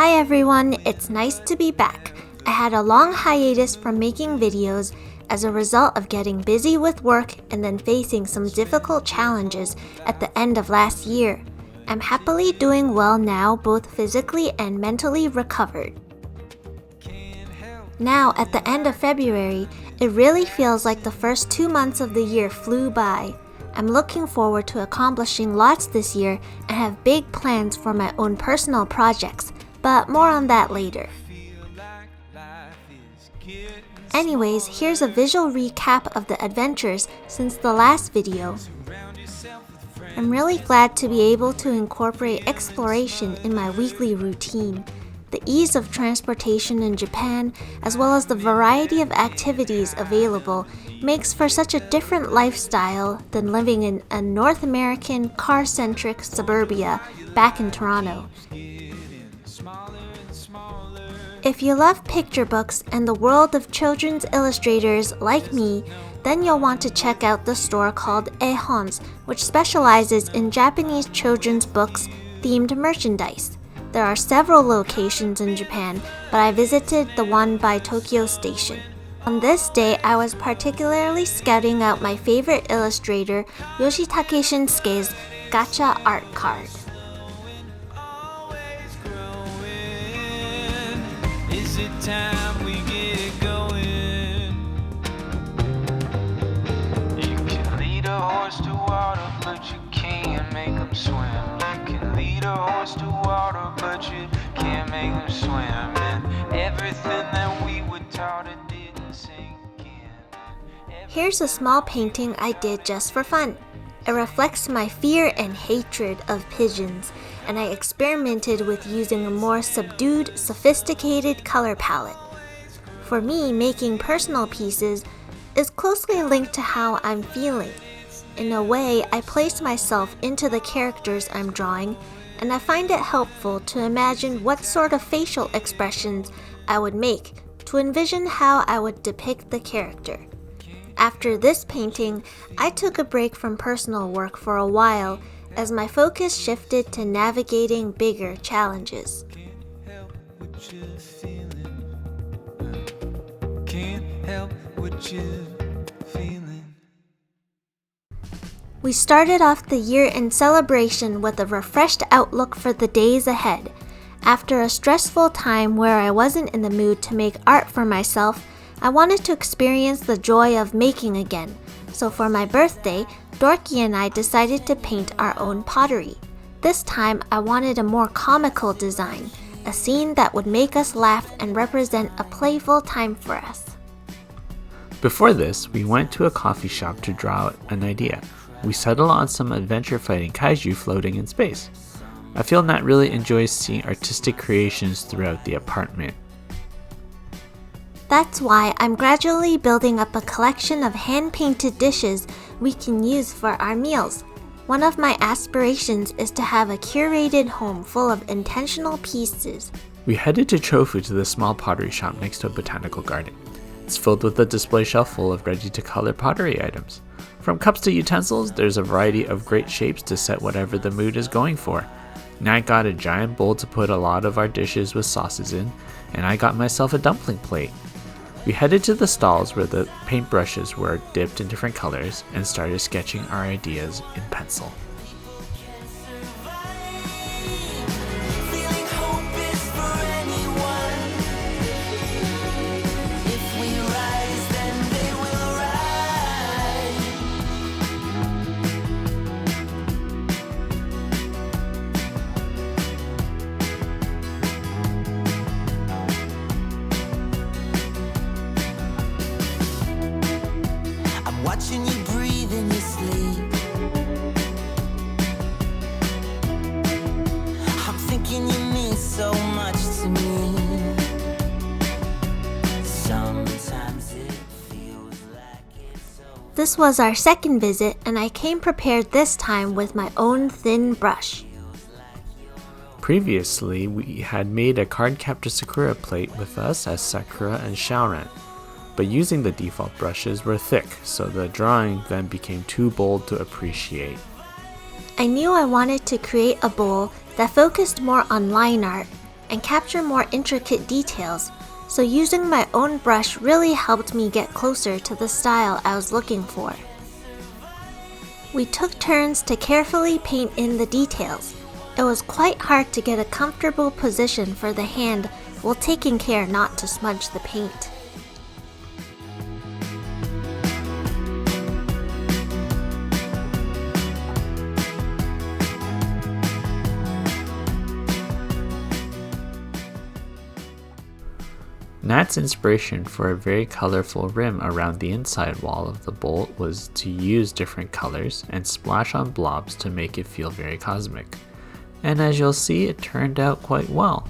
Hi everyone, it's nice to be back. I had a long hiatus from making videos as a result of getting busy with work and then facing some difficult challenges at the end of last year. I'm happily doing well now, both physically and mentally recovered. Now, at the end of February, it really feels like the first 2 months of the year flew by. I'm looking forward to accomplishing lots this year and have big plans for my own personal projects, but more on that later. Anyways, here's a visual recap of the adventures since the last video. I'm really glad to be able to incorporate exploration in my weekly routine. The ease of transportation in Japan, as well as the variety of activities available, makes for such a different lifestyle than living in a North American car-centric suburbia back in Toronto. If you love picture books and the world of children's illustrators like me, then you'll want to check out the store called Ehons, which specializes in Japanese children's books themed merchandise. There are several locations in Japan, but I visited the one by Tokyo Station. On this day, I was particularly scouting out my favorite illustrator, Yoshitake Shinsuke's gacha art card. Is it time we get going? You can lead a horse to water, but you can't make him swim. You can lead a horse to water, but you can't make him swim. And everything that we were taught it didn't sink in. Here's a small painting I did just for fun. It reflects my fear and hatred of pigeons, and I experimented with using a more subdued, sophisticated color palette. For me, making personal pieces is closely linked to how I'm feeling. In a way, I place myself into the characters I'm drawing, and I find it helpful to imagine what sort of facial expressions I would make to envision how I would depict the character. After this painting, I took a break from personal work for a while as my focus shifted to navigating bigger challenges. We started off the year in celebration with a refreshed outlook for the days ahead. After a stressful time where I wasn't in the mood to make art for myself, I wanted to experience the joy of making again. So for my birthday, Dorky and I decided to paint our own pottery. This time, I wanted a more comical design, a scene that would make us laugh and represent a playful time for us. Before this, we went to a coffee shop to draw out an idea. We settled on some adventure-fighting kaiju floating in space. I feel Nat really enjoys seeing artistic creations throughout the apartment. That's why I'm gradually building up a collection of hand-painted dishes we can use for our meals. One of my aspirations is to have a curated home full of intentional pieces. We headed to Chofu to the small pottery shop next to a botanical garden. It's filled with a display shelf full of ready-to-color pottery items. From cups to utensils, there's a variety of great shapes to set whatever the mood is going for. Nat got a giant bowl to put a lot of our dishes with sauces in, and I got myself a dumpling plate. We headed to the stalls where the paintbrushes were dipped in different colors and started sketching our ideas in pencil. Watching you breathe in your sleep. I'm thinking you mean so much to me. Sometimes it feels like it's so. This was our second visit, and I came prepared this time with my own thin brush. Previously, we had made a card-captor Sakura plate with us as Sakura and Shaoran, but using the default brushes were thick, so the drawing then became too bold to appreciate. I knew I wanted to create a bowl that focused more on line art, and capture more intricate details, so using my own brush really helped me get closer to the style I was looking for. We took turns to carefully paint in the details. It was quite hard to get a comfortable position for the hand while taking care not to smudge the paint. Nat's inspiration for a very colorful rim around the inside wall of the bowl was to use different colors and splash on blobs to make it feel very cosmic. And as you'll see, it turned out quite well.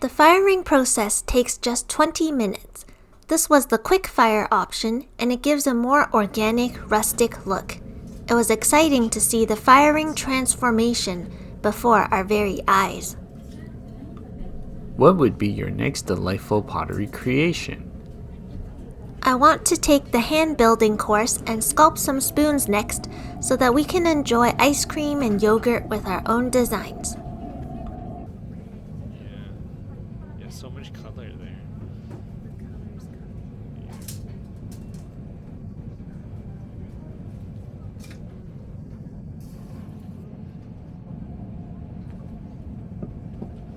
The firing process takes just 20 minutes. This was the quick fire option, and it gives a more organic, rustic look. It was exciting to see the firing transformation before our very eyes. What would be your next delightful pottery creation? I want to take the hand building course and sculpt some spoons next so that we can enjoy ice cream and yogurt with our own designs. Yeah, so much color there.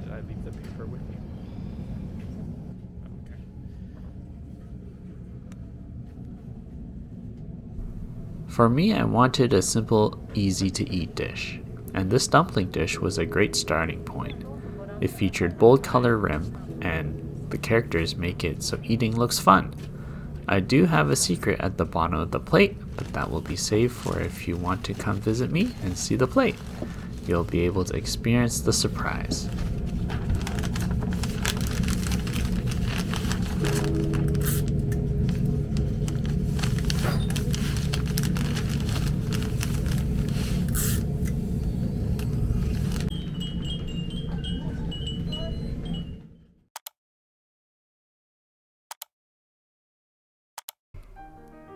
Did I leave the paper with you? Okay. For me, I wanted a simple, easy-to-eat dish, and this dumpling dish was a great starting point. It featured bold color rim, and the characters make it so eating looks fun. I do have a secret at the bottom of the plate, but that will be saved for if you want to come visit me and see the plate. You'll be able to experience the surprise.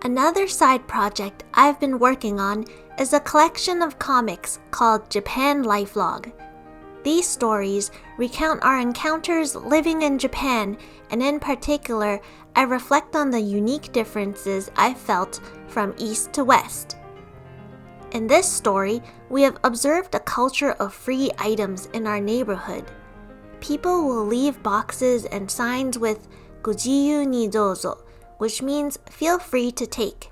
Another side project I've been working on is a collection of comics called Japan Lifelog. These stories recount our encounters living in Japan, and in particular, I reflect on the unique differences I felt from east to west. In this story, we have observed a culture of free items in our neighborhood. People will leave boxes and signs with "Gojiyu ni douzo," which means feel free to take.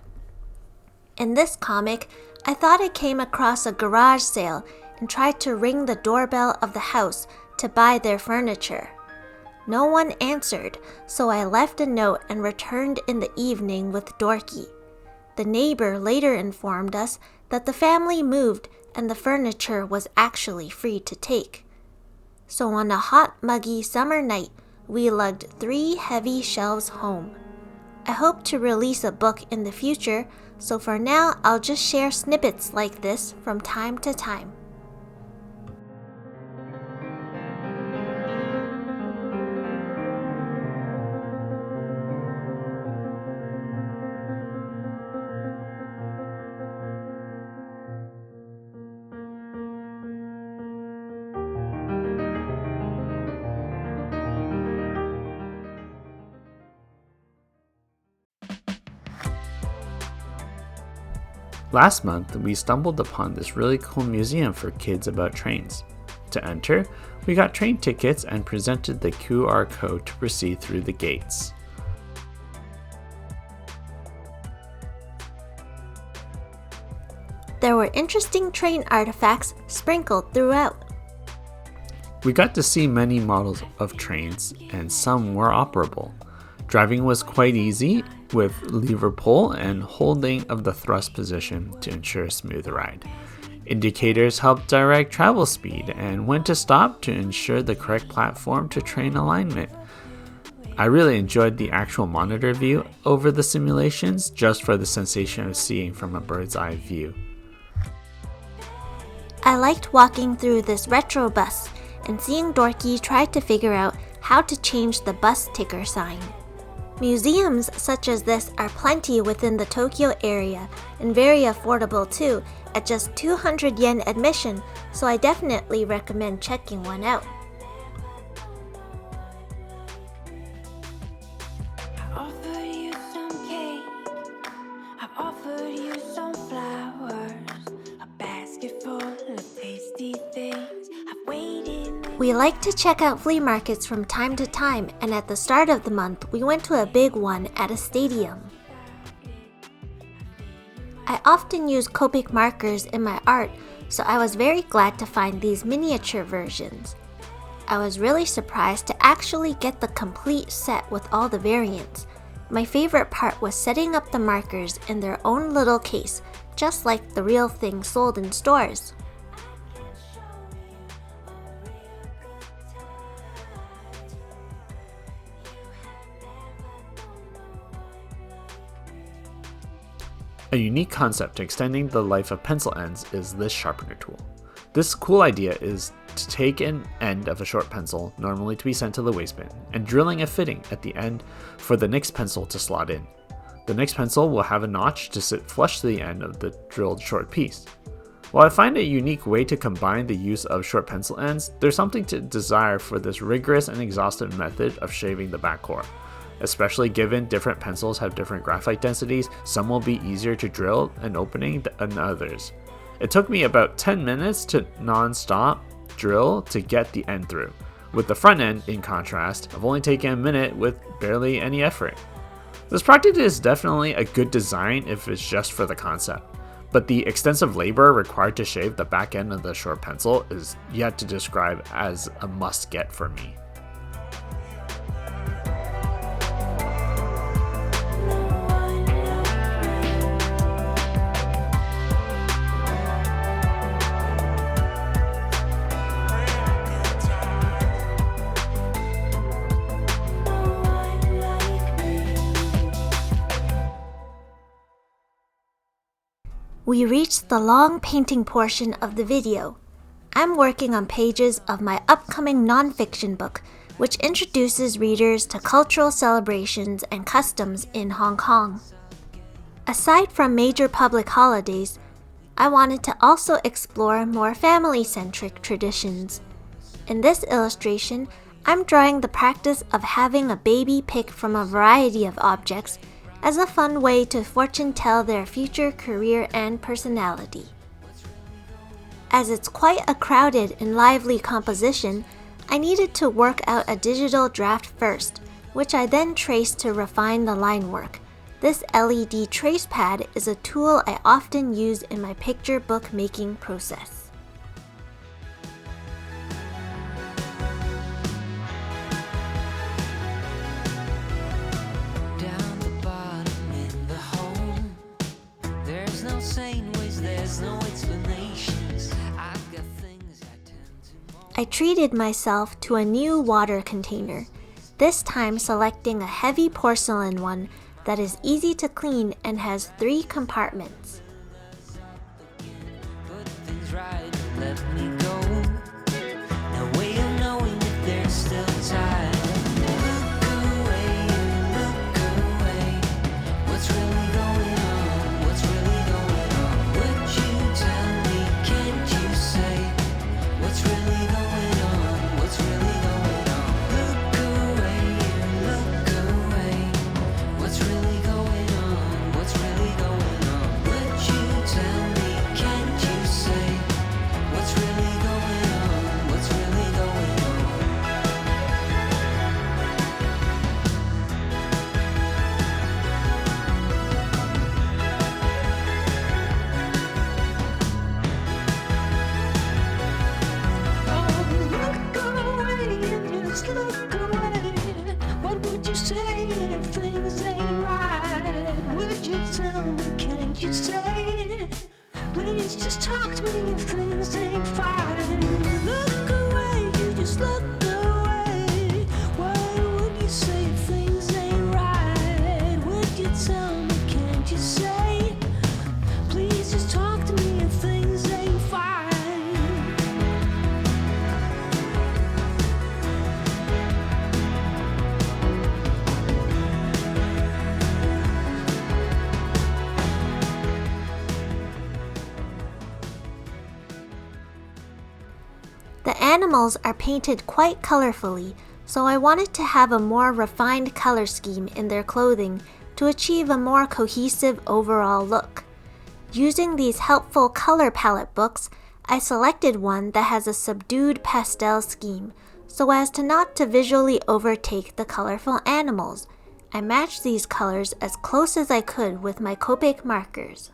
In this comic, I thought I came across a garage sale and tried to ring the doorbell of the house to buy their furniture. No one answered, so I left a note and returned in the evening with Dorky. The neighbor later informed us that the family moved and the furniture was actually free to take. So on a hot, muggy summer night, we lugged 3 heavy shelves home. I hope to release a book in the future, so for now I'll just share snippets like this from time to time. Last month, we stumbled upon this really cool museum for kids about trains. To enter, we got train tickets and presented the QR code to proceed through the gates. There were interesting train artifacts sprinkled throughout. We got to see many models of trains, and some were operable. Driving was quite easy, with lever pull and holding of the thrust position to ensure a smooth ride. Indicators helped direct travel speed and when to stop to ensure the correct platform to train alignment. I really enjoyed the actual monitor view over the simulations just for the sensation of seeing from a bird's eye view. I liked walking through this retro bus and seeing Dorky try to figure out how to change the bus ticker sign. Museums such as this are plenty within the Tokyo area and very affordable too, at just 200 yen admission, so I definitely recommend checking one out. We like to check out flea markets from time to time, and at the start of the month, we went to a big one at a stadium. I often use Copic markers in my art, so I was very glad to find these miniature versions. I was really surprised to actually get the complete set with all the variants. My favorite part was setting up the markers in their own little case, just like the real thing sold in stores. A unique concept to extending the life of pencil ends is this sharpener tool. This cool idea is to take an end of a short pencil, normally to be sent to the waste bin, and drilling a fitting at the end for the next pencil to slot in. The next pencil will have a notch to sit flush to the end of the drilled short piece. While I find a unique way to combine the use of short pencil ends, there's something to desire for this rigorous and exhaustive method of shaving the back core. Especially given different pencils have different graphite densities, some will be easier to drill an opening than others. It took me about 10 minutes to non-stop drill to get the end through. With the front end, in contrast, I've only taken a minute with barely any effort. This project is definitely a good design if it's just for the concept, but the extensive labor required to shave the back end of the short pencil is yet to describe as a must-get for me. We reached the long painting portion of the video. I'm working on pages of my upcoming nonfiction book, which introduces readers to cultural celebrations and customs in Hong Kong. Aside from major public holidays, I wanted to also explore more family-centric traditions. In this illustration, I'm drawing the practice of having a baby picked from a variety of objects as a fun way to fortune-tell their future career and personality. As it's quite a crowded and lively composition, I needed to work out a digital draft first, which I then traced to refine the line work. This LED trace pad is a tool I often use in my picture book making process. I treated myself to a new water container, this time selecting a heavy porcelain one that is easy to clean and has 3 compartments. Please just talk to me if things ain't fine. Look away, you just look away. Why would you say if things ain't right? Would you tell me, can't you say? Please just talk to me if things ain't fine. The animals are painted quite colorfully, so I wanted to have a more refined color scheme in their clothing to achieve a more cohesive overall look. Using these helpful color palette books, I selected one that has a subdued pastel scheme, so as to not to visually overtake the colorful animals. I matched these colors as close as I could with my Copic markers.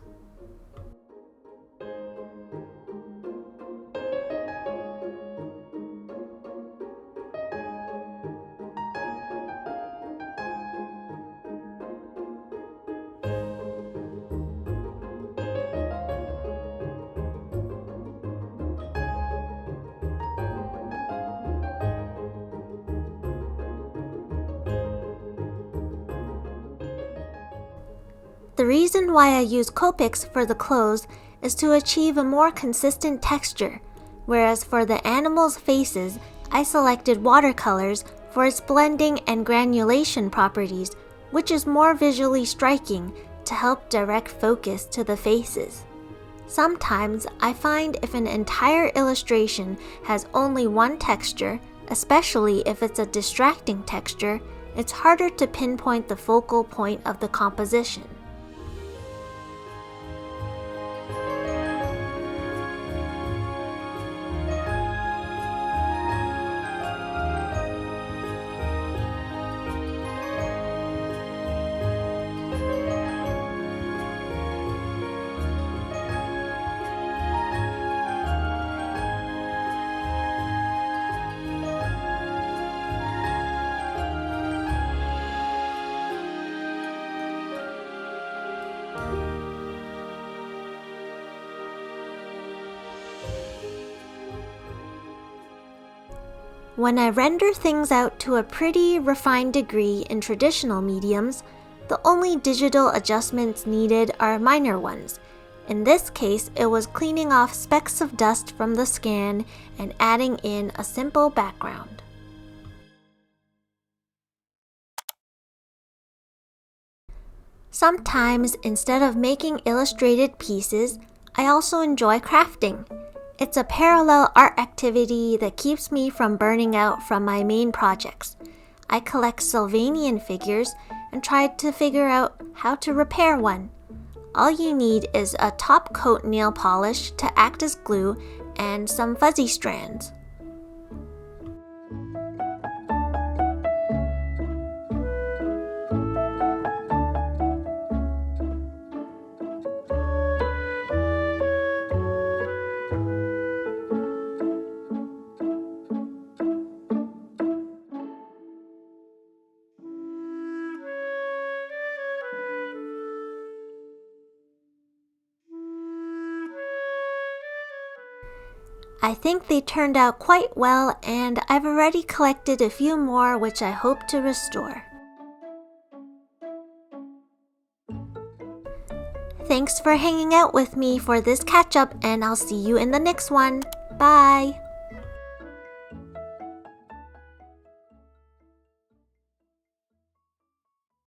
The reason why I use Copics for the clothes is to achieve a more consistent texture, whereas for the animals' faces, I selected watercolors for its blending and granulation properties, which is more visually striking to help direct focus to the faces. Sometimes I find if an entire illustration has only one texture, especially if it's a distracting texture, it's harder to pinpoint the focal point of the composition. When I render things out to a pretty refined degree in traditional mediums, the only digital adjustments needed are minor ones. In this case, it was cleaning off specks of dust from the scan and adding in a simple background. Sometimes, instead of making illustrated pieces, I also enjoy crafting. It's a parallel art activity that keeps me from burning out from my main projects. I collect Sylvanian figures and tried to figure out how to repair one. All you need is a top coat nail polish to act as glue and some fuzzy strands. I think they turned out quite well, and I've already collected a few more which I hope to restore. Thanks for hanging out with me for this catch-up, and I'll see you in the next one. Bye!